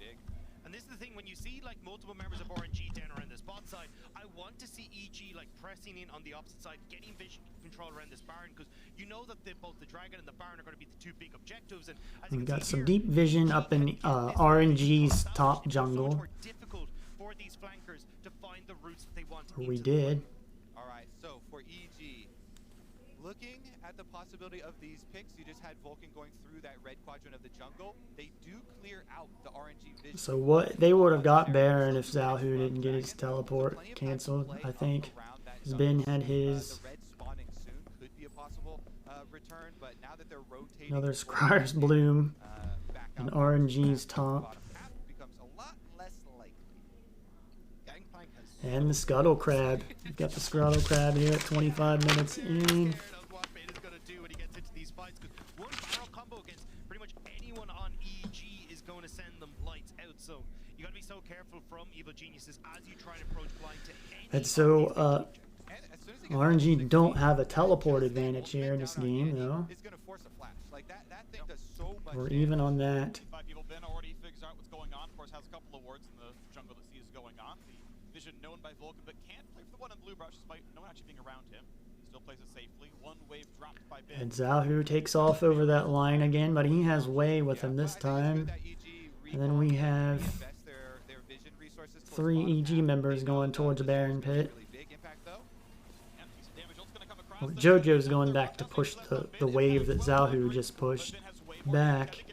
And this is the thing, when you see like multiple members of RNG down around the spot side, I want to see EG like pressing in on the opposite side, getting vision control around this Baron, because you know that both the Dragon and the Baron are going to be the two big objectives. And as you We can got see some here, deep vision up in RNG's top jungle. It's more difficult for these flankers to find the routes that they want. We did. All right, so for EG, looking at the possibility of these picks, you just had Vulcan going through that red quadrant of the jungle. They do clear out the RNG vision. So what they would have got Baron if Zhaohu didn't get his teleport canceled, I think. Ben had his. The red spawning soon could be a possible return, but now that they're rotating Another Scryer's Bloom back and out, RNG's top. path becomes a lot less likely. Gangplank has And the Scuttle Crab. We've got the Scuttle Crab here at 25 minutes in. scared of what Ben is going to do when he gets into these fights, because one barrel combo against pretty much anyone on EG is going to send them lights out. So you got to be so careful from Evil Geniuses as you try and approach blind to any And so And as soon as he gets RNG don't have a teleport advantage here in this game, though. It's going to force a flash. Like that thing does so much We're damage. even on that. 5 people. Ben already figures out what's going on. Of course, has a couple of wards in the jungle that sees going on. The vision known by Vulcan, but can't play for the one in blue brush despite no one actually being around him. Still plays it safely. One wave dropped by Ben. And Zhaohu takes off over that line again, but he has Way with him this time. And then we have 3 EG members going towards the Baron pit. Well, JoJo's going back to push the wave that Zhaohu just pushed back.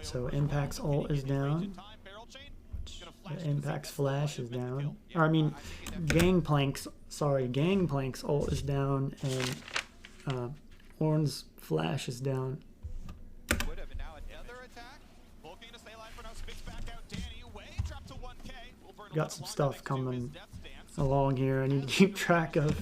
So Impact's ult is down. Impact's flash is down. Or I mean, Gangplank's ult is down, and Ornn's flash is down. Got some stuff coming along here I need to keep track of.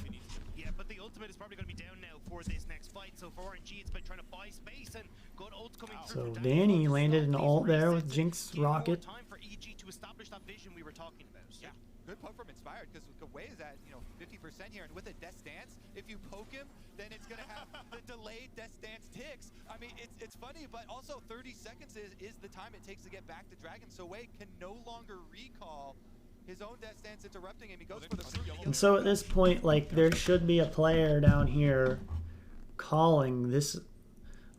Yeah, but the ultimate is probably going to be down now for this next fight. So for RNG, it's been trying to buy space, and good ult coming through. So Danny landed an ult there with Jinx Rocket. Time for EG to establish that vision we were talking about. Yeah, good poke from Inspired, because the way is at 50% here, and with a Death Dance, if you poke him, then it's gonna have the delayed Death Dance ticks. I mean, it's funny, but also 30 seconds is the time it takes to get back to Dragon. So Wei can no longer recall his own Death Dance interrupting him. He goes for the And so at this point, like, there should be a player down here calling this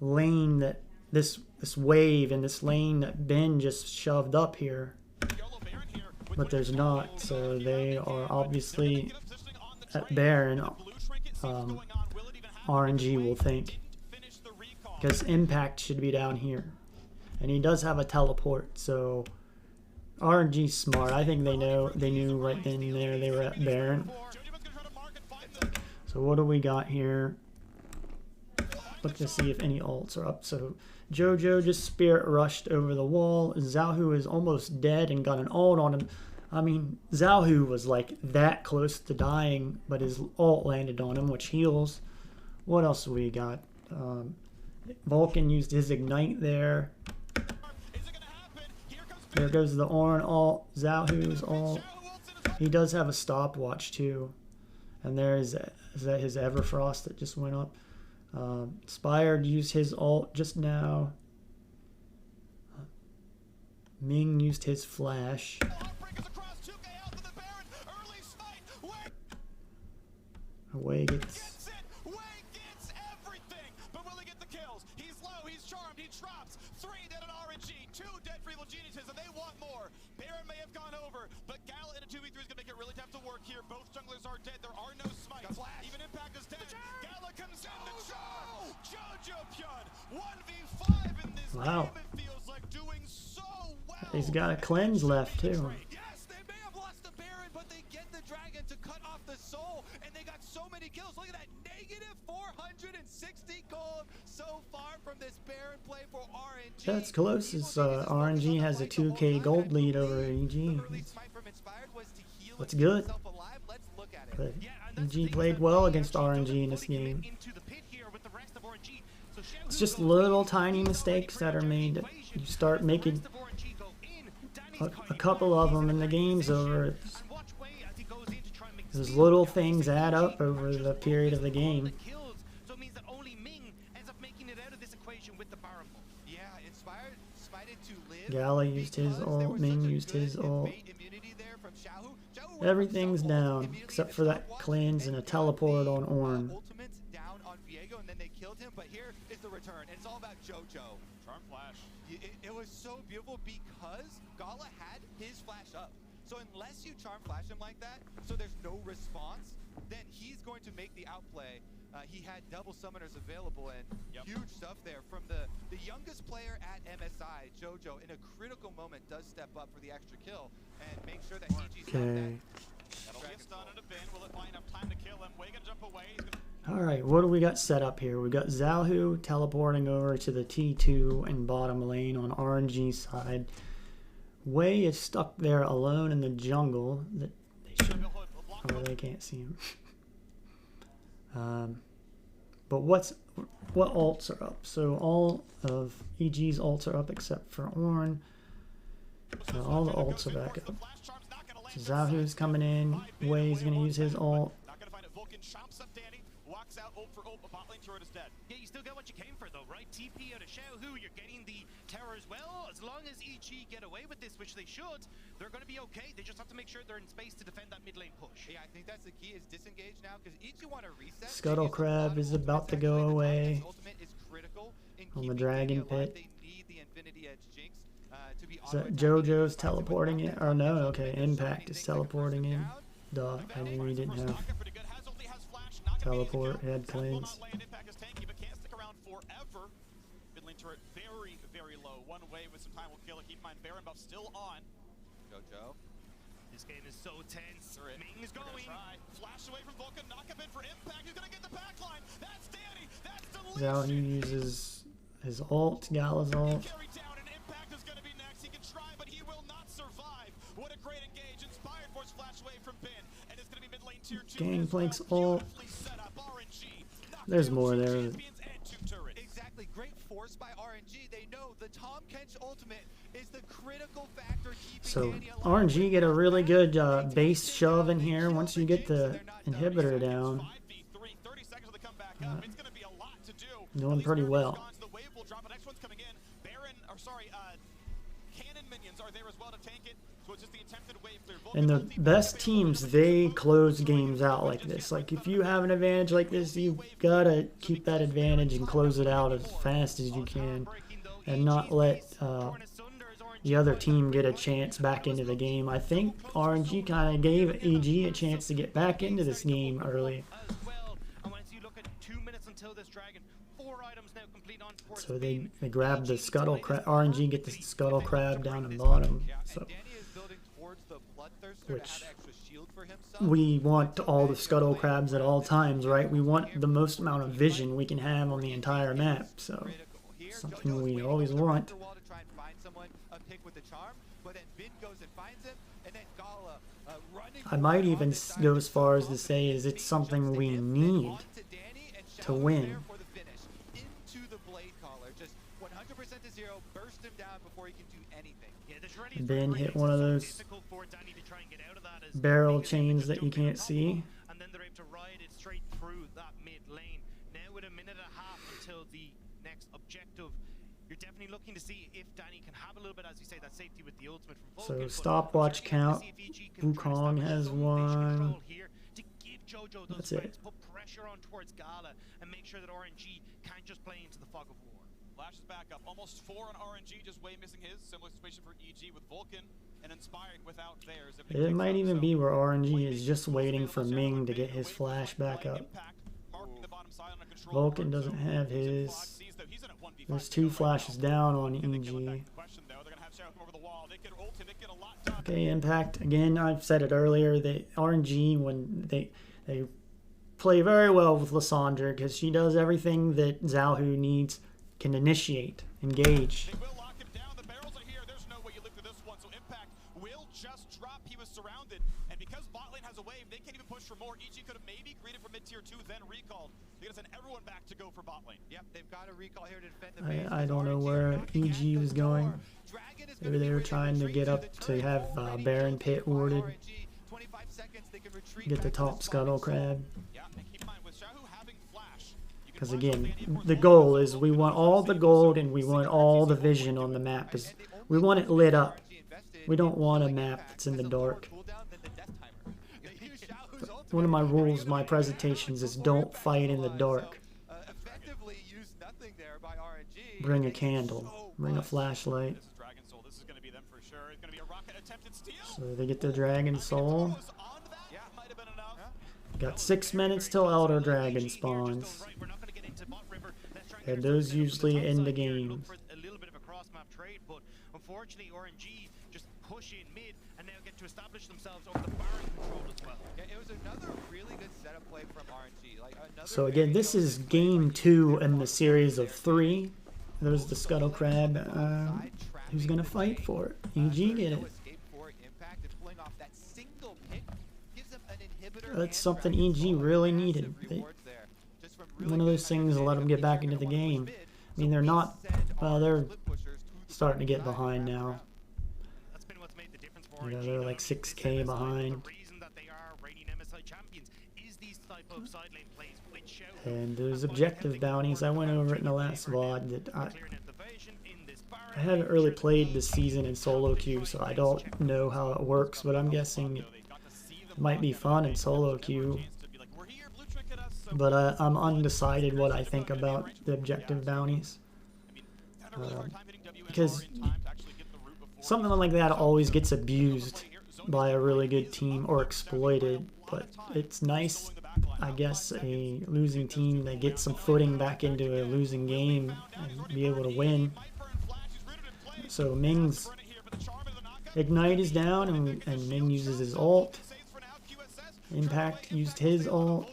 lane that this wave and this lane that Ben just shoved up here. But there's not, so they are obviously at Baron. RNG will think, because Impact should be down here, and he does have a teleport, so RNG's smart. I think they knew right then and there they were at Baron. So what do we got here? Look to see if any ults are up. So JoJo just Spirit Rushed over the wall. Zhaohu is almost dead and got an ult on him. I mean, Zhaohu was like that close to dying, but his ult landed on him, which heals. What else we got? Vulcan used his Ignite there. There goes the Ornn ult, Zhaohu's ult. He does have a stopwatch too. And there is that his Everfrost that just went up. Inspired used his ult just now. Ming used his flash. Away gets... everything, but will he get the kills? He's low, he's charmed, he drops. 3 dead on RNG, 2 dead for evil geniuses, and they want more. Baron may have gone over, but Gala in a 2v3 is going to make it really tough to work here. Both junglers are dead. There are no smites. Even Impact is dead. Gala comes in. Jojo Pyun, 1v5 in this Wow. game. It feels like doing so well. He's got a cleanse left too. Yes, they may have lost the Baron, but they get the Dragon to cut off the soul, and they got so many kills. Look at that, negative 460 gold so far from this Baron play for RNG. That's close. As RNG has a 2k gold lead over EG. That's good. But EG played well against RNG in this game. It's just little tiny mistakes that are made that you start making a couple of them and the game's over. Those little things add up over the period of the game. Gala used his ult, Ming used his ult. Everything's down except for that cleanse and a teleport on Ornn. Ultimate's down on Viego, and then they killed him, but here is the return. And it's all about Jojo. Charm flash. It was so beautiful because Gala had his flash up. So unless you charm flash him like that, so there's no response, then he's going to make the outplay. He had double summoners available, and huge stuff there from the youngest player at MSI, Jojo, in a critical moment does step up for the extra kill and make sure that EG's got that. That'll get stunned in a bin. Will it find enough time to kill him? Way gonna jump away. Alright, what do we got set up here? We got Zalhu teleporting over to the T2 and bottom lane on RNG's side. Wei is stuck there alone in the jungle. That they should, oh, they can't see him. But what ults are up? So all of EG's ults are up except for Ornn. So all the ults are back up. So Zalhu's coming in. Wei's gonna use his ult. Not gonna find it. Vulcan chomps up Danny. Walks out ult for ult. A bot lane turret is dead. Yeah, you still got what you came for though, right? TP out of Xiaohu, you're getting the tower as well. As long as EG get away with this, which they should, they're going to be okay. They just have to make sure they're in space to defend that mid lane push. Yeah, I think that's the key, is disengage now, because EG want to reset. Scuttle Crab is about to go away on the Dragon Pit. They need the Infinity Edge Jinx to be Is that JoJo's teleporting in? Or no, okay, Impact is teleporting in. Duh, I knew he didn't have teleport, he had cleanse. Turret very, very low. One wave with some time will kill it. Keep in mind, Baron buff still on. Jojo. This game is so tense. Ming is Going. going. Flash away from Vulcan. Knock up in for Impact. He's going to get the backline. That's Danny. That's Zalhu uses his ult, Gala's ult. Carry down, and Impact is going to be next. He can try, but he will not survive. What a great engage. Inspired force flash away from Bin. And it's going to be mid lane tier 2. Gangplank's ult. There's more there. Exactly. Great force by RNG. They know the Tom Kench ultimate is the critical factor keeping So Danny alive. RNG get a really good base shove in here once you get the inhibitor down. Doing pretty well. And the best teams, they close games out like this. Like if you have an advantage like this, you gotta keep that advantage and close it out as fast as you can, and not let the other team get a chance back into the game. I think RNG kind of gave EG a chance to get back into this game early. So they grab the Scuttle Crab. RNG get the Scuttle Crab down the bottom. So, which we want all the Scuttle Crabs at all times, right? We want the most amount of vision we can have on the entire map. So something we always want. I might even go as far as to say is it's something we need to win. Ben hit one of those barrel chains that you can't see. And then they're able to ride it straight through that mid lane. Now with a minute and a half until the next objective, you're definitely looking to see if Danny can have a little bit, as you say, that safety with the ultimate from Vulcan. So stopwatch count. Wukong has one. That's it. Put pressure on towards Gala and make sure that RNG can't just play into the fog of war. Flash is back up. Almost 4 on RNG, just way missing his. Similar situation for EG with Vulcan and Inspired without theirs. It might even be where RNG is just waiting for Ming to get his flash back up. Vulcan doesn't have his. There's 2 flashes down on EG. Okay, Impact. Again, I've said it earlier. The RNG, when they play very well with Lissandra because she does everything that Zhao needs, can initiate, engage. They will lock him down. The barrels are here. There's no way you live through this one. So Impact will just drop. He was surrounded. And because bot lane has a wave, they can't even push for more. EG could have maybe greeted for mid-tier 2, then recalled. They're going to send everyone back to go for bot lane. Yep, they've got a recall here to defend the base. I don't know where EG was going. Maybe they were trying to get up to have Baron Pit warded. Get the top Scuttle Crab. Because again, the goal is we want all the gold and we want all the vision on the map. Because we want it lit up. We don't want a map that's in the dark. One of my rules, my presentations, is don't fight in the dark. Bring a candle. Bring a flashlight. So they get the Dragon Soul. Got 6 minutes till Elder Dragon spawns. And those usually end the game. A little bit of a cross-map trade, but unfortunately RNG just push in mid and now get to establish themselves over the Baron control as well. Yeah, it was another really good setup play from RNG. So again, this is game 2 in the series of 3. There's the Scuttle Crab. Who's gonna fight for it? EG get it. That's something EG really needed. One of those things to let them get back into the game. I mean, they're not. Well, they're starting to get behind now. You know, they're like 6K behind. And there's objective bounties. I went over it in the last VOD that I haven't really played this season in solo queue, so I don't know how it works, but I'm guessing it might be fun in solo queue. But I'm undecided what I think about the objective bounties. Because something like that always gets abused by a really good team or exploited. But it's nice, I guess, a losing team that gets some footing back into a losing game and be able to win. So Ming's Ignite is down and Ming uses his ult. Impact used his ult.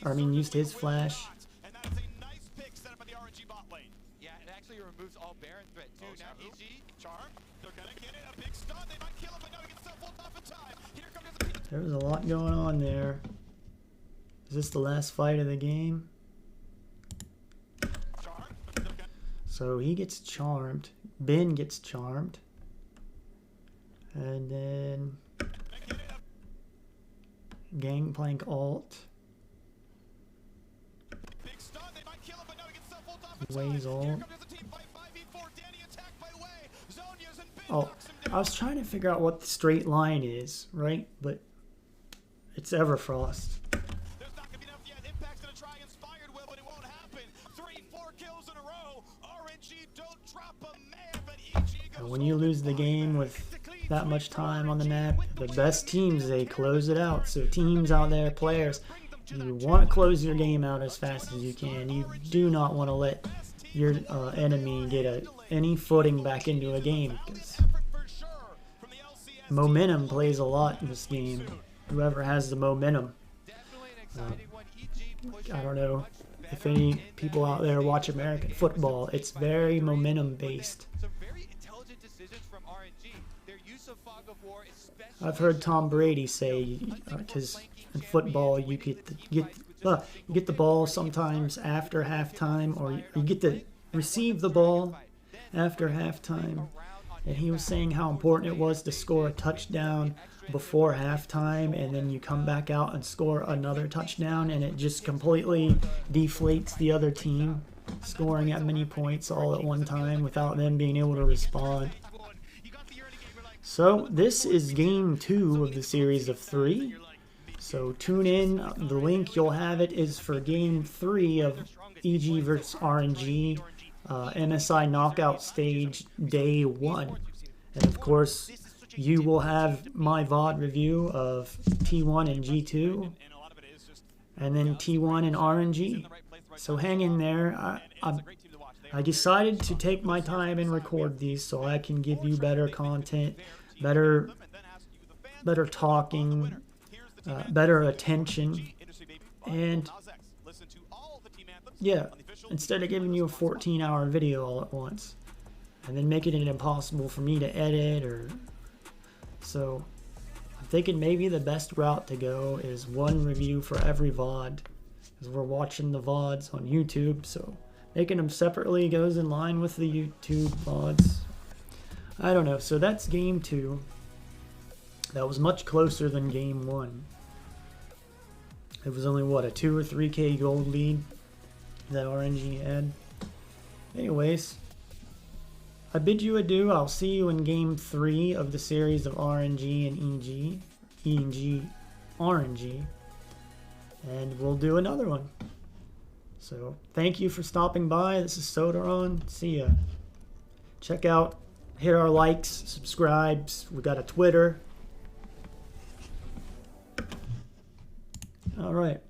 I mean, used his flash. And that is a nice pick set up by the RNG bot lane. Yeah, it actually removes all Baron threat too. Now EG, Charm, they're gonna get it. A big stun. They might kill him, but no, he gets himself off in time. Here comes the There's a lot going on there. Is this the last fight of the game? So he gets charmed. Ben gets charmed. And then Gangplank ult. Waze ult. Oh, I was trying to figure out what the straight line is, right? But it's Everfrost. There's not gonna be enough yet. Impact's gonna try Inspired will, but it won't happen. 3-4 kills in a row. RNG don't drop a man, but EG goes. And when you lose the game with that much time on the map, the best teams, they close it out. So teams out there, players, you want to close your game out as fast as you can. You do not want to let your enemy get any footing back into a game. Because momentum plays a lot in this game. Whoever has the momentum. I don't know if any people out there watch American football. It's very momentum based. I've heard Tom Brady say, because in football you get the ball sometimes after halftime, or you get to receive the ball after halftime. And he was saying how important it was to score a touchdown before halftime, and then you come back out and score another touchdown, and it just completely deflates the other team, scoring at many points all at one time without them being able to respond. So this is game 2 of the series of 3. So tune in. The link, you'll have it, is for game 3 of EG versus RNG. MSI knockout stage day 1. And of course, you will have my VOD review of T1 and G2, and then T1 and RNG. So hang in there. I decided to take my time and record these so I can give you better content, better talking, better attention, and yeah, instead of giving you a 14-hour video all at once and then making it impossible for me to edit. So I'm thinking maybe the best route to go is one review for every VOD, because we're watching the VODs on YouTube, so making them separately goes in line with the YouTube VODs. I don't know. So that's game 2. That was much closer than game 1. It was only, what, a 2 or 3K gold lead that RNG had. Anyways, I bid you adieu. I'll see you in game 3 of the series of RNG and RNG, and we'll do another one. So thank you for stopping by. This is Sodaron. See ya. Check out, hit our likes, subscribes. We got a Twitter. All right.